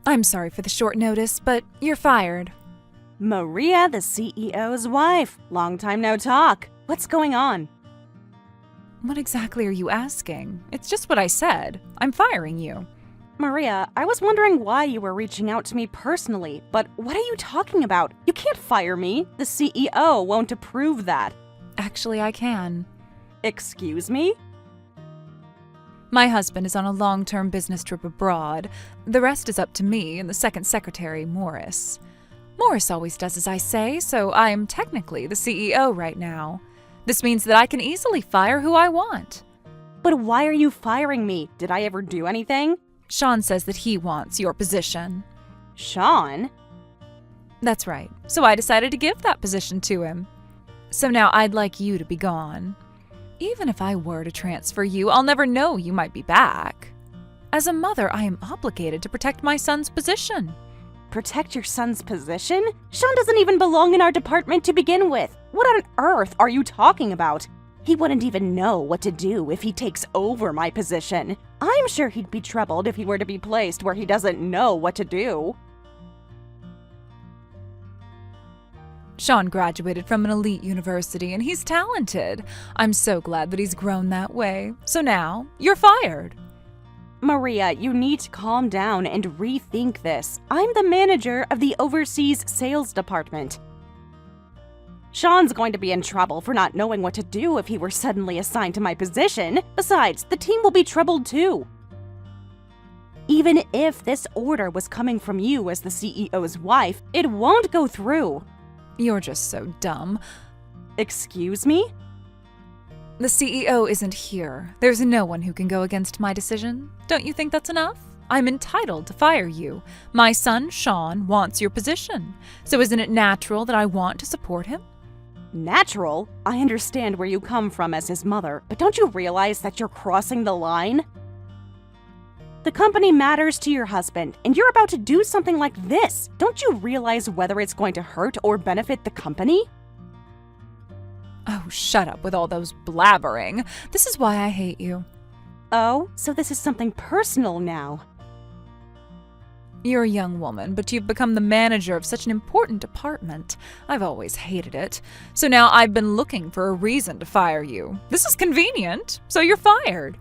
I'm sorry for the short notice, but you're fired. Maria, the CEO's wife. Long time no talk. What's going on? What exactly are you asking? It's just what I said. I'm firing you. Maria, I was wondering why you were reaching out to me personally, but what are you talking about? You can't fire me. The CEO won't approve that. Actually, I can. Excuse me? My husband is on a long-term business trip abroad. The rest is up to me and the second secretary, Morris. Morris always does as I say, so I am technically the CEO right now. This means that I can easily fire who I want. But why are you firing me? Did I ever do anything? Sean says that he wants your position. Sean? That's right. So I decided to give that position to him. So now I'd like you to be gone. Even if I were to transfer you, I'll never know you might be back. As a mother, I am obligated to protect my son's position. Protect your son's position? Sean doesn't even belong in our department to begin with. What on earth are you talking about? He wouldn't even know what to do if he takes over my position. I'm sure he'd be troubled if he were to be placed where he doesn't know what to do. Sean graduated from an elite university and he's talented. I'm so glad that he's grown that way. So now, you're fired. Maria, you need to calm down and rethink this. I'm the manager of the overseas sales department. Sean's going to be in trouble for not knowing what to do if he were suddenly assigned to my position. Besides, the team will be troubled too. Even if this order was coming from you as the CEO's wife, it won't go through. You're just so dumb. Excuse me? The CEO isn't here. There's no one who can go against my decision. Don't you think that's enough? I'm entitled to fire you. My son, Sean, wants your position. So isn't it natural that I want to support him? Natural? I understand where you come from as his mother, but don't you realize that you're crossing the line? The company matters to your husband, and you're about to do something like this. Don't you realize whether it's going to hurt or benefit the company? Oh, shut up with all those blabbering. This is why I hate you. Oh, so this is something personal now. You're a young woman, but you've become the manager of such an important department. I've always hated it. So now I've been looking for a reason to fire you. This is convenient, so you're fired.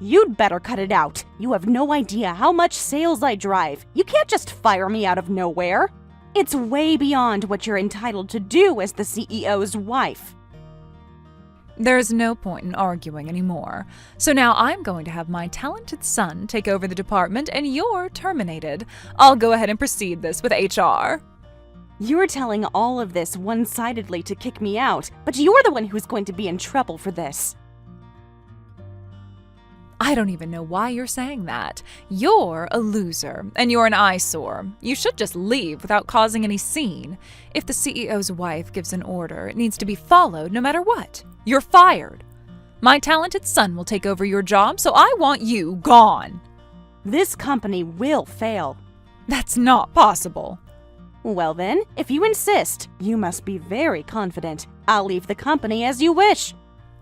You'd better cut it out. You have no idea how much sales I drive. You can't just fire me out of nowhere. It's way beyond what you're entitled to do as the CEO's wife. There's no point in arguing anymore. So now I'm going to have my talented son take over the department and you're terminated. I'll go ahead and proceed this with HR. You're telling all of this one-sidedly to kick me out, but you're the one who's going to be in trouble for this. I don't even know why you're saying that. You're a loser, and you're an eyesore. You should just leave without causing any scene. If the CEO's wife gives an order, it needs to be followed no matter what. You're fired. My talented son will take over your job, so I want you gone. This company will fail. That's not possible. Well then, if you insist, you must be very confident. I'll leave the company as you wish.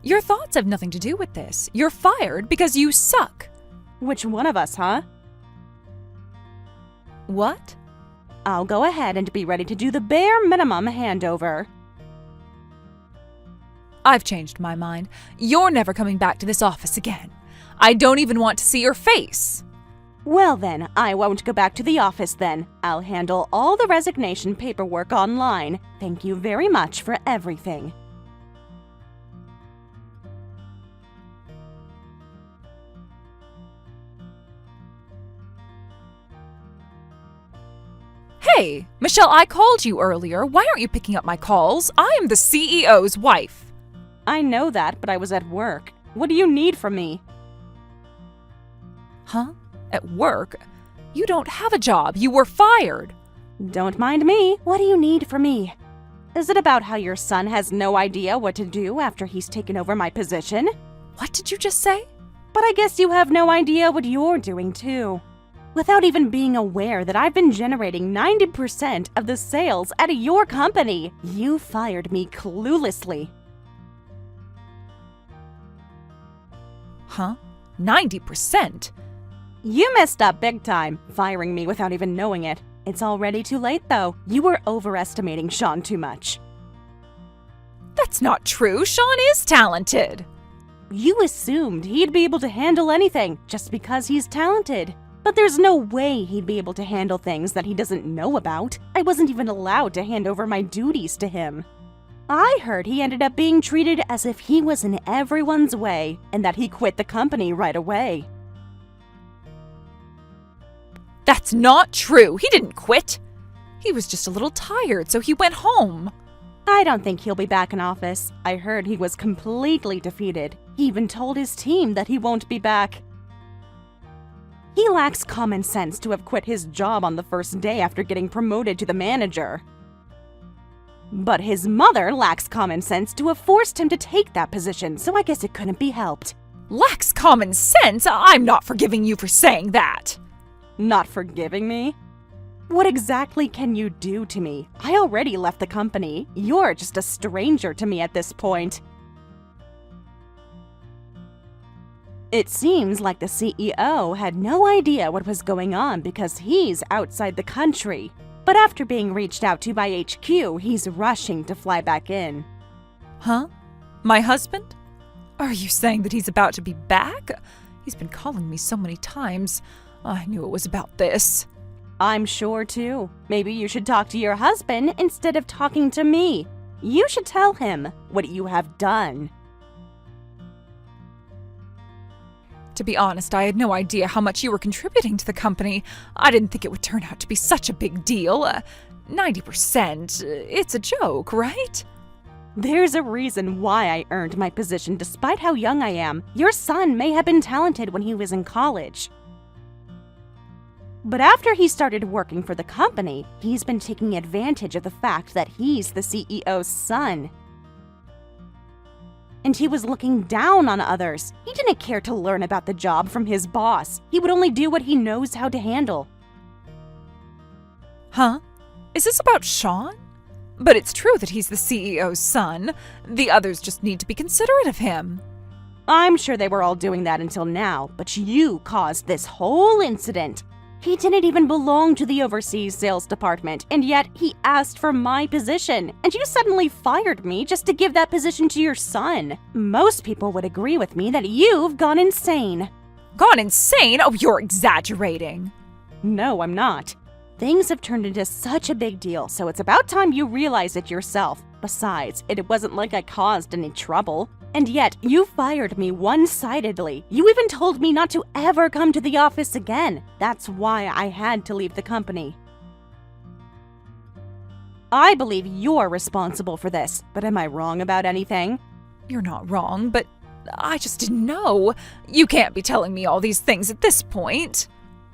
Your thoughts have nothing to do with this. You're fired because you suck. Which one of us, huh? What? I'll go ahead and be ready to do the bare minimum handover. I've changed my mind. You're never coming back to this office again. I don't even want to see your face. Well then, I won't go back to the office then. I'll handle all the resignation paperwork online. Thank you very much for everything. Hey, Michelle, I called you earlier. Why aren't you picking up my calls? I am the CEO's wife. I know that, but I was at work. What do you need from me? Huh? At work? You don't have a job. You were fired. Don't mind me. What do you need from me? Is it about how your son has no idea what to do after he's taken over my position? What did you just say? But I guess you have no idea what you're doing too. Without even being aware that I've been generating 90% of the sales at your company, you fired me cluelessly. Huh? 90%? You messed up big time, firing me without even knowing it. It's already too late, though. You were overestimating Sean too much. That's not true. Sean is talented. You assumed he'd be able to handle anything just because he's talented. But there's no way he'd be able to handle things that he doesn't know about. I wasn't even allowed to hand over my duties to him. I heard he ended up being treated as if he was in everyone's way, and that he quit the company right away. That's not true. He didn't quit. He was just a little tired, so he went home. I don't think he'll be back in office. I heard he was completely defeated. He even told his team that he won't be back. He lacks common sense to have quit his job on the first day after getting promoted to the manager. But his mother lacks common sense to have forced him to take that position, so I guess it couldn't be helped. Lacks common sense? I'm not forgiving you for saying that. Not forgiving me? What exactly can you do to me? I already left the company. You're just a stranger to me at this point. It seems like the CEO had no idea what was going on because he's outside the country. But after being reached out to by HQ, he's rushing to fly back in. Huh? My husband? Are you saying that he's about to be back? He's been calling me so many times. I knew it was about this. I'm sure too. Maybe you should talk to your husband instead of talking to me. You should tell him what you have done. To be honest, I had no idea how much you were contributing to the company. I didn't think it would turn out to be such a big deal. 90%, it's a joke, right? There's a reason why I earned my position despite how young I am. Your son may have been talented when he was in college. But after he started working for the company, he's been taking advantage of the fact that he's the CEO's son. And he was looking down on others. He didn't care to learn about the job from his boss. He would only do what he knows how to handle. Huh? Is this about Sean? But it's true that he's the CEO's son. The others just need to be considerate of him. I'm sure they were all doing that until now, but you caused this whole incident. He didn't even belong to the overseas sales department, and yet he asked for my position, and you suddenly fired me just to give that position to your son. Most people would agree with me that you've gone insane. Gone insane? Oh, you're exaggerating. No, I'm not. Things have turned into such a big deal, so it's about time you realize it yourself. Besides, it wasn't like I caused any trouble. And yet, you fired me one-sidedly. You even told me not to ever come to the office again. That's why I had to leave the company. I believe you're responsible for this, but am I wrong about anything? You're not wrong, but I just didn't know. You can't be telling me all these things at this point.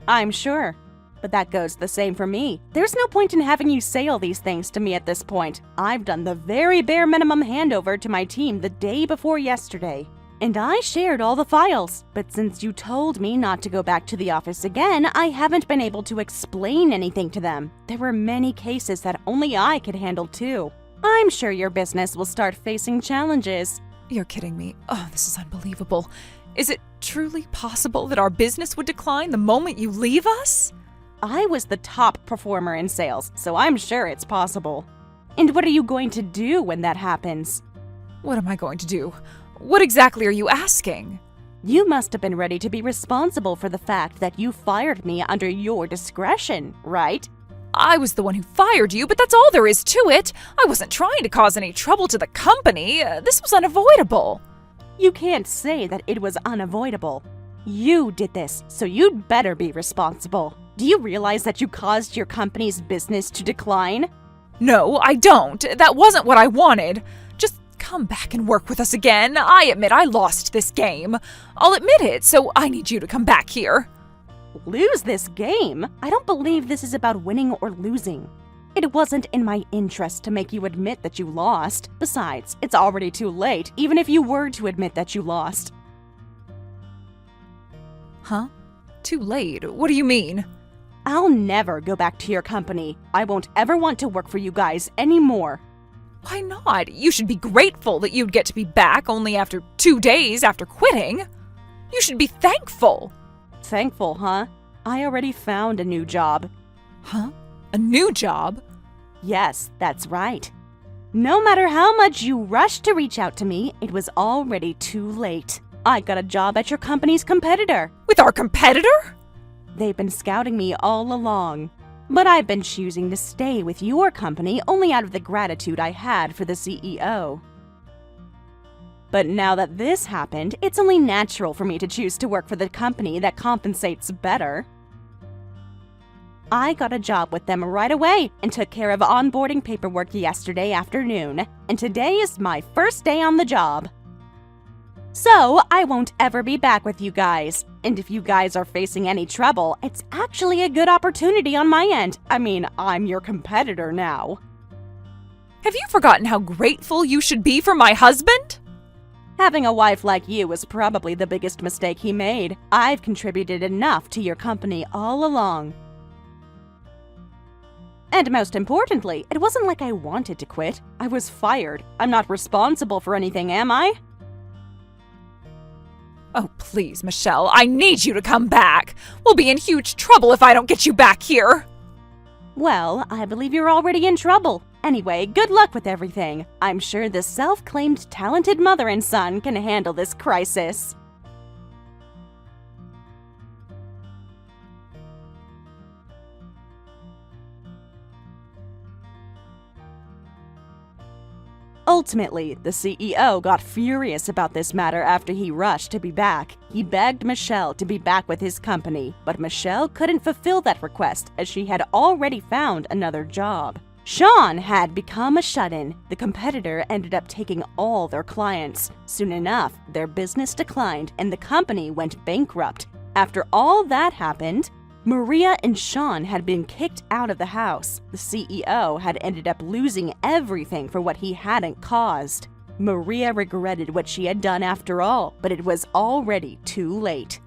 I'm sure. But that goes the same for me. There's no point in having you say all these things to me at this point. I've done the very bare minimum handover to my team the day before yesterday. And I shared all the files. But since you told me not to go back to the office again, I haven't been able to explain anything to them. There were many cases that only I could handle too. I'm sure your business will start facing challenges. You're kidding me. Oh, this is unbelievable. Is it truly possible that our business would decline the moment you leave us? I was the top performer in sales, so I'm sure it's possible. And what are you going to do when that happens? What am I going to do? What exactly are you asking? You must have been ready to be responsible for the fact that you fired me under your discretion, right? I was the one who fired you, but that's all there is to it. I wasn't trying to cause any trouble to the company. This was unavoidable. You can't say that it was unavoidable. You did this, so you'd better be responsible. Do you realize that you caused your company's business to decline? No, I don't. That wasn't what I wanted. Just come back and work with us again. I admit I lost this game. I'll admit it, so I need you to come back here. Lose this game? I don't believe this is about winning or losing. It wasn't in my interest to make you admit that you lost. Besides, it's already too late, even if you were to admit that you lost. Huh? Too late? What do you mean? I'll never go back to your company. I won't ever want to work for you guys anymore. Why not? You should be grateful that you'd get to be back only after 2 days after quitting. You should be thankful. thankful, huh? I already found a new job. Huh? A new job? Yes, that's right. No matter how much you rushed to reach out to me, it was already too late. I got a job at your company's competitor. With our competitor? They've been scouting me all along. But I've been choosing to stay with your company only out of the gratitude I had for the CEO. But now that this happened, it's only natural for me to choose to work for the company that compensates better. I got a job with them right away and took care of onboarding paperwork yesterday afternoon, and today is my first day on the job. So, I won't ever be back with you guys. And if you guys are facing any trouble, it's actually a good opportunity on my end. I mean, I'm your competitor now. Have you forgotten how grateful you should be for my husband? Having a wife like you was probably the biggest mistake he made. I've contributed enough to your company all along. And most importantly, it wasn't like I wanted to quit. I was fired. I'm not responsible for anything, am I? Oh, please, Michelle, I need you to come back. We'll be in huge trouble if I don't get you back here. Well, I believe you're already in trouble. Anyway, good luck with everything. I'm sure the self-claimed talented mother and son can handle this crisis. Ultimately, the CEO got furious about this matter after he rushed to be back. He begged Michelle to be back with his company, but Michelle couldn't fulfill that request as she had already found another job. Sean had become a shut-in. The competitor ended up taking all their clients. Soon enough, their business declined and the company went bankrupt. After all that happened, Maria and Sean had been kicked out of the house. The CEO had ended up losing everything for what he hadn't caused. Maria regretted what she had done after all, but it was already too late.